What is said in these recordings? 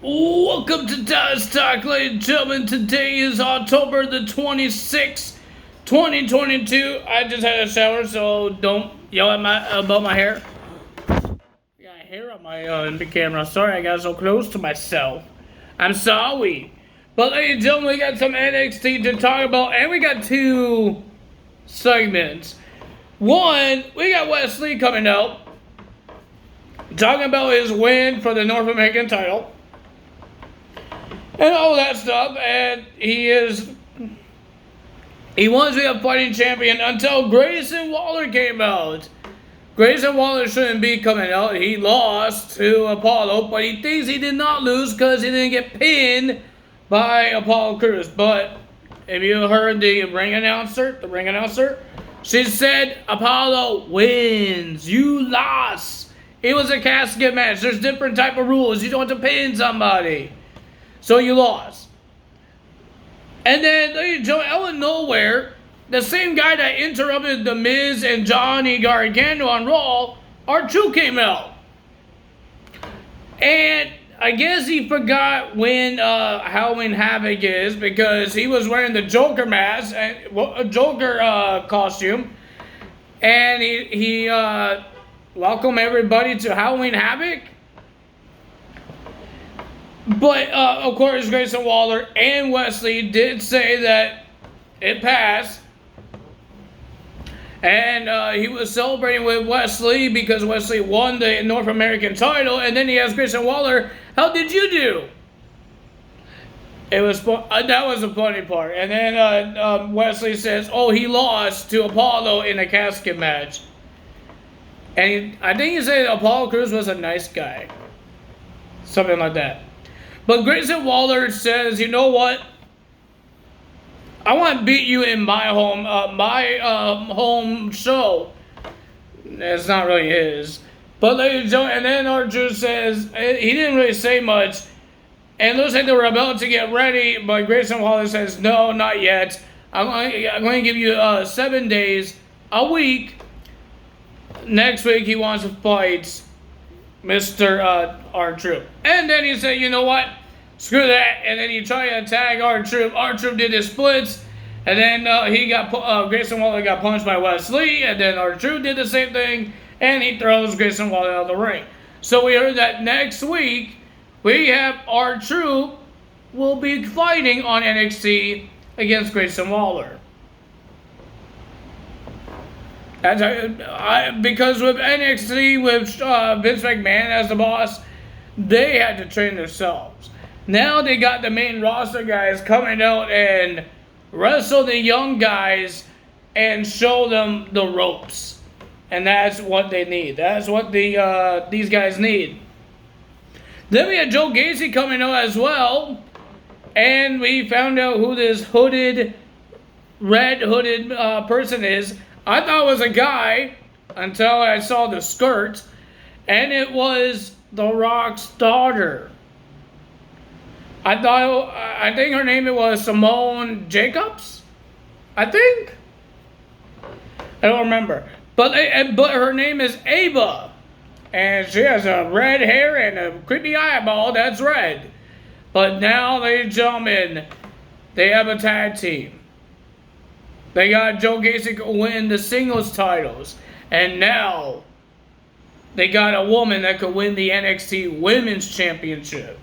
Welcome to Dice Talk, ladies and gentlemen. Today is October the 26th, 2022. I just had a shower, so don't yell at about my hair. I got hair on my in the camera. Sorry, I got so close to myself. I'm sorry. But ladies and gentlemen, we got some NXT to talk about, and we got two segments. One, we got Wesley coming out, talking about his win for the North American title. And all that stuff, and he wants to be a fighting champion until Grayson Waller came out. Grayson Waller shouldn't be coming out. He lost to Apollo, but he thinks he did not lose because he didn't get pinned by Apollo Crews. But if you heard the ring announcer, she said Apollo wins. You lost. It was a casket match. There's different type of rules. You don't have to pin somebody. So you lost. And then, out of nowhere, the same guy that interrupted The Miz and Johnny Gargano on Raw, R2 came out. And I guess he forgot when Halloween Havoc is, because he was wearing the Joker mask, Joker costume. And he welcomed everybody to Halloween Havoc. But, of course, Grayson Waller and Wesley did say that it passed. And he was celebrating with Wesley because Wesley won the North American title. And then he asked Grayson Waller, how did you do? That was the funny part. And then Wesley says, oh, he lost to Apollo in a casket match. And I think he said Apollo Crews was a nice guy. Something like that. But Grayson Waller says, you know what? I want to beat you in my home show. It's not really his. But ladies and gentlemen, and then R2 says, he didn't really say much. And it looks like they were about to get ready, but Grayson Waller says, no, not yet. I'm going to give you 7 days, a week. Next week he wants to fight Mr. R-Troop. And then he said, you know what? Screw that. And then he tried to tag R-Troop. R-Troop did his splits. And then Grayson Waller got punched by Wesley. And then R-Troop did the same thing. And he throws Grayson Waller out of the ring. So we heard that next week, we have R-Troop will be fighting on NXT against Grayson Waller. Because with NXT, with Vince McMahon as the boss, they had to train themselves. Now they got the main roster guys coming out and wrestle the young guys and show them the ropes. And that's what they need. That's what these guys need. Then we had Joe Gacy coming out as well. And we found out who this red hooded person is. I thought it was a guy until I saw the skirt, and it was The Rock's daughter. I think her name was Simone Jacobs. I think. I don't remember, but her name is Ava, and she has a red hair and a creepy eyeball that's red. But now, ladies and gentlemen, they have a tag team. They got Joe Gacy win the singles titles. And now they got a woman that could win the NXT Women's Championship.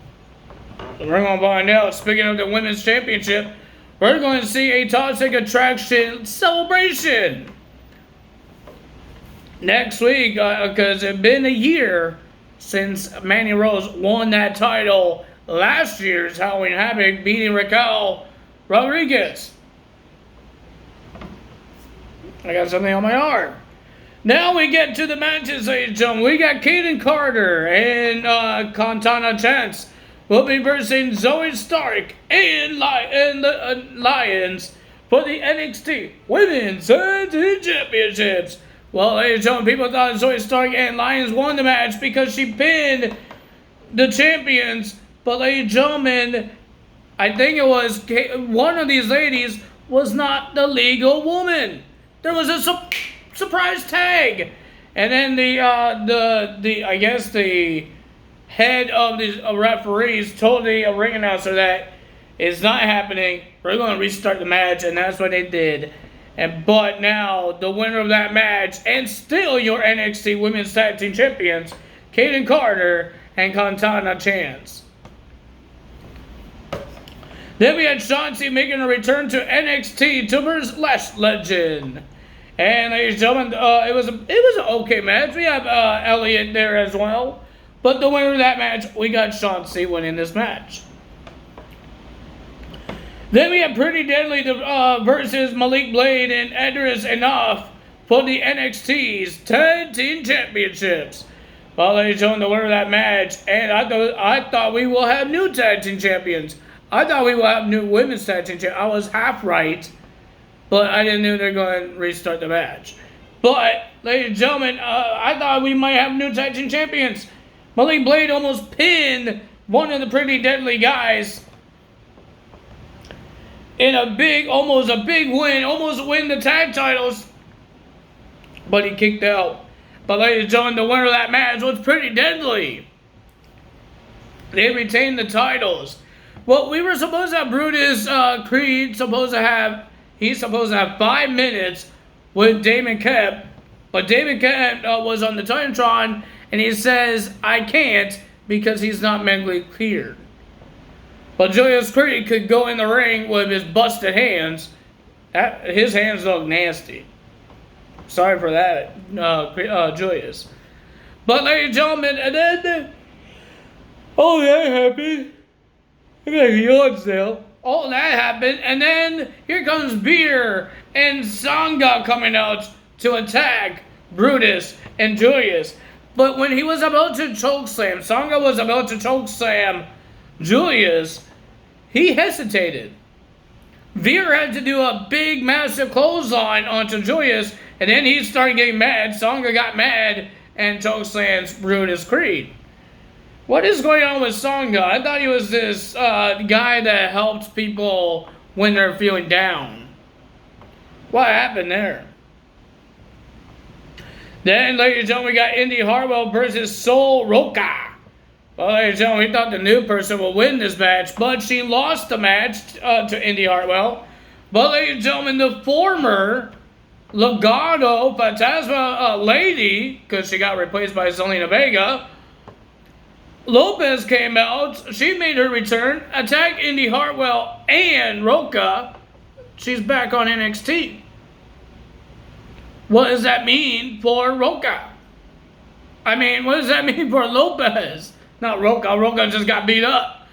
So we're going to find out. Speaking of the Women's Championship, we're going to see a Toxic Attraction celebration next week. Because it's been a year since Mandy Rose won that title last year's Halloween Havoc, beating Raquel Rodriguez. I got something on my arm. Now we get to the matches, ladies and gentlemen. We got Kaden Carter and Contana Chance will be versing Zoe Stark and the Lions for the NXT Women's Championships. Well, ladies and gentlemen, people thought Zoe Stark and Lions won the match because she pinned the champions. But, ladies and gentlemen, I think it was one of these ladies was not the legal woman. There was a surprise tag, and then the head of the referees told the ring announcer that it's not happening. We're going to restart the match, and that's what they did. But now the winner of that match, and still your NXT Women's Tag Team Champions, Kaden Carter and Katana Chance. Then we had Shotzi making a return to NXT to versus Lash Legend. And ladies and gentlemen, it was an okay match. We have Elliott there as well. But the winner of that match, we got Shotzi winning this match. Then we have Pretty Deadly versus Malik Blade and Edris Enough for the NXT's Tag Team Championships. Well, ladies and gentlemen, the winner of that match, and I thought we will have new Tag Team Champions. I thought we will have new Women's Tag Team Champions. I was half right, but I didn't know they were going to restart the match. But, ladies and gentlemen, I thought we might have new Tag Team Champions. Malik Blade almost pinned one of the Pretty Deadly guys in almost a big win, almost win the tag titles, but he kicked out. But ladies and gentlemen, the winner of that match was Pretty Deadly. They retained the titles. Well, we were supposed to have Brutus Creed he's supposed to have 5 minutes with Damon Kemp, but Damon Kemp was on the Titantron, and he says, I can't because he's not mentally cleared. But Julius Creed could go in the ring with his busted hands. His hands look nasty. Sorry for that, Julius. But ladies and gentlemen, and then, oh, that happened. I got yawns now. All that happened, and then here comes Beer and Sanga coming out to attack Brutus and Julius. But when he was about to chokeslam, Sanga was about to chokeslam Julius, he hesitated. Veer had to do a big, massive clothesline onto Julius, and then he started getting mad. Sanga got mad and chokeslams Brutus Creed. What is going on with Sanga? I thought he was this guy that helps people when they're feeling down. What happened there? Then, ladies and gentlemen, we got Indy Hartwell versus Sol Roca. Well, ladies and gentlemen, we thought the new person would win this match, but she lost the match to Indy Hartwell. But, ladies and gentlemen, the former Legado Fantasma lady, because she got replaced by Zelina Vega, Lopez came out. She made her return, attacked Indy Hartwell and Roca. She's back on NXT. What does that mean for Roca? I mean, what does that mean for Lopez? Not Roca. Roca just got beat up.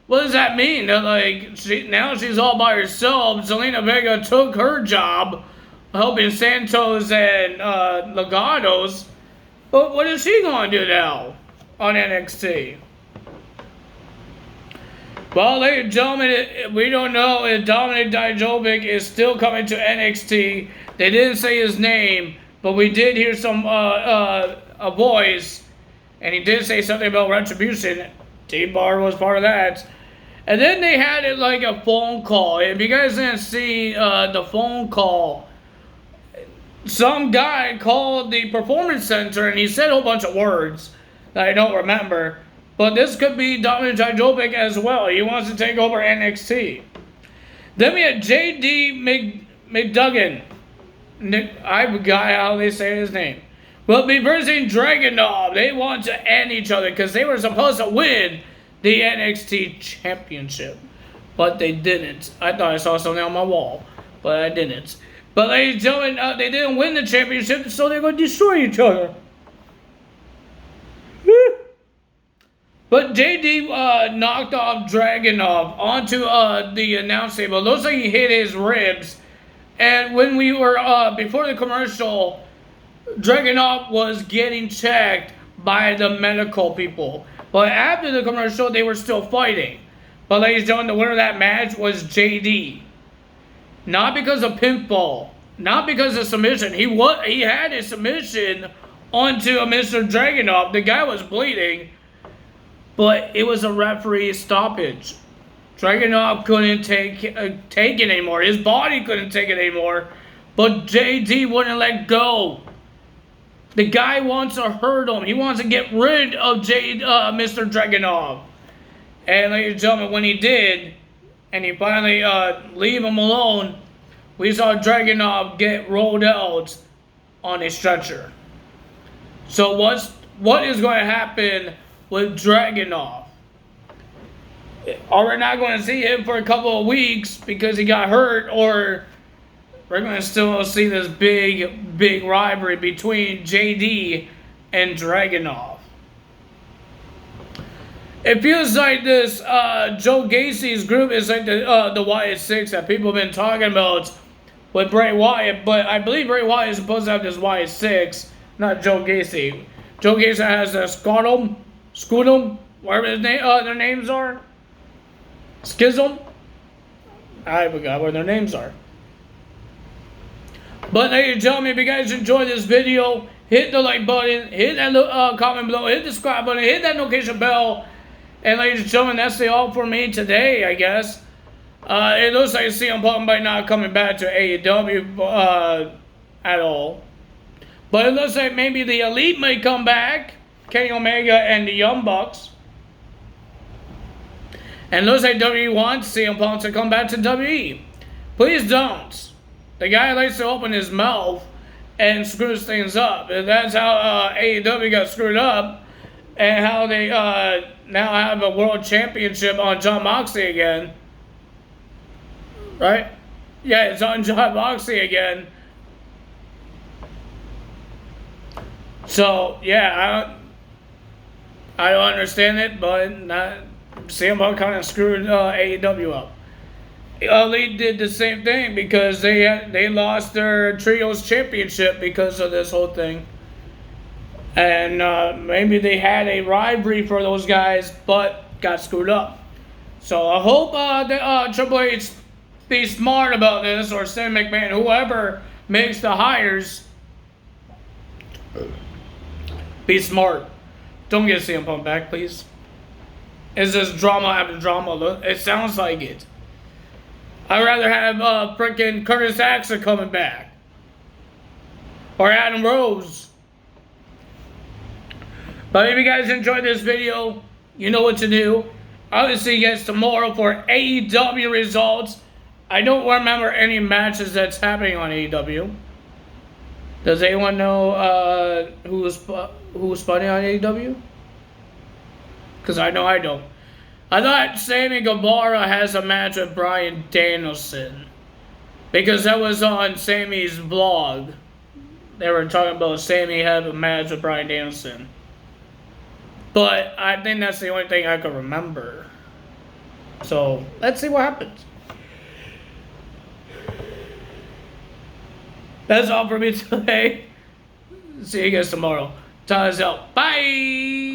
What does that mean? That, like, now she's all by herself. Zelina Vega took her job helping Santos and Legados. But what is she going to do now on NXT? Well, ladies and gentlemen, we don't know if Dominic Dijakovic is still coming to NXT. They didn't say his name, but we did hear a voice, and he did say something about Retribution. T-Bar was part of that. And then they had it like a phone call. If you guys didn't see the phone call, some guy called the Performance Center, and he said a whole bunch of words that I don't remember. But this could be Dominic Dijakovic as well. He wants to take over NXT. Then we had J.D. McDuggan. I forgot how they say his name. Will be versing Dragunov. They want to end each other because they were supposed to win the NXT Championship. But they didn't. I thought I saw something on my wall, but I didn't. But ladies and gentlemen, they didn't win the championship, so they're going to destroy each other. But JD knocked off Dragunov onto the announce table. It looks like he hit his ribs. And when we were, before the commercial, Dragunov was getting checked by the medical people. But after the commercial, they were still fighting. But ladies and gentlemen, the winner of that match was JD. Not because of pinfall. Not because of submission. He had a submission onto Mr. Dragunov. The guy was bleeding. But it was a referee stoppage. Dragunov couldn't take it anymore. His body couldn't take it anymore. But JD wouldn't let go. The guy wants to hurt him. He wants to get rid of Mr. Dragunov. And ladies and gentlemen, when he did, and he finally leave him alone, we saw Dragunov get rolled out on a stretcher. So what is going to happen with Dragunov? Are we not going to see him for a couple of weeks because he got hurt, or we're going to still see this big rivalry between JD and Dragunov? It feels like this Joe Gacy's group is like the Wyatt Six that people have been talking about with Bray Wyatt, but I believe Bray Wyatt is supposed to have this Wyatt Six, not Joe Gacy. Joe Gacy has the Scudum, whatever their names are. Schism? I forgot what their names are. But ladies and gentlemen, if you guys enjoyed this video, hit the like button, hit that comment below, hit the subscribe button, hit that notification bell. And ladies and gentlemen, that's all for me today, I guess. It looks like CM Punk might not coming back to AEW at all. But it looks like maybe the Elite may come back, Kenny Omega and the Young Bucks. And it looks like WWE wants CM Punk to come back to WWE. Please don't. The guy likes to open his mouth and screws things up. And that's how AEW got screwed up. And how they now have a world championship on Jon Moxley again. Right? Yeah, it's on Jon Moxley again. So, yeah, I don't understand it, but CM Punk kind of screwed AEW up. Elite did the same thing because they lost their Trios Championship because of this whole thing. And maybe they had a rivalry for those guys, but got screwed up. So I hope that Triple H be smart about this, or Sam McMahon, whoever makes the hires, be smart. Don't get CM Punk back, please. Is this drama after drama? It sounds like it. I'd rather have freaking Curtis Axel coming back, or Adam Rose. But if you guys enjoyed this video, you know what to do. I'll see you guys tomorrow for AEW results. I don't remember any matches that's happening on AEW. Does anyone know who's fighting on AEW? Because I know I don't. I thought Sammy Guevara has a match with Bryan Danielson, because that was on Sammy's vlog. They were talking about Sammy had a match with Bryan Danielson. But I think that's the only thing I can remember. So, let's see what happens. That's all for me today. See you guys tomorrow. Time is out. Bye!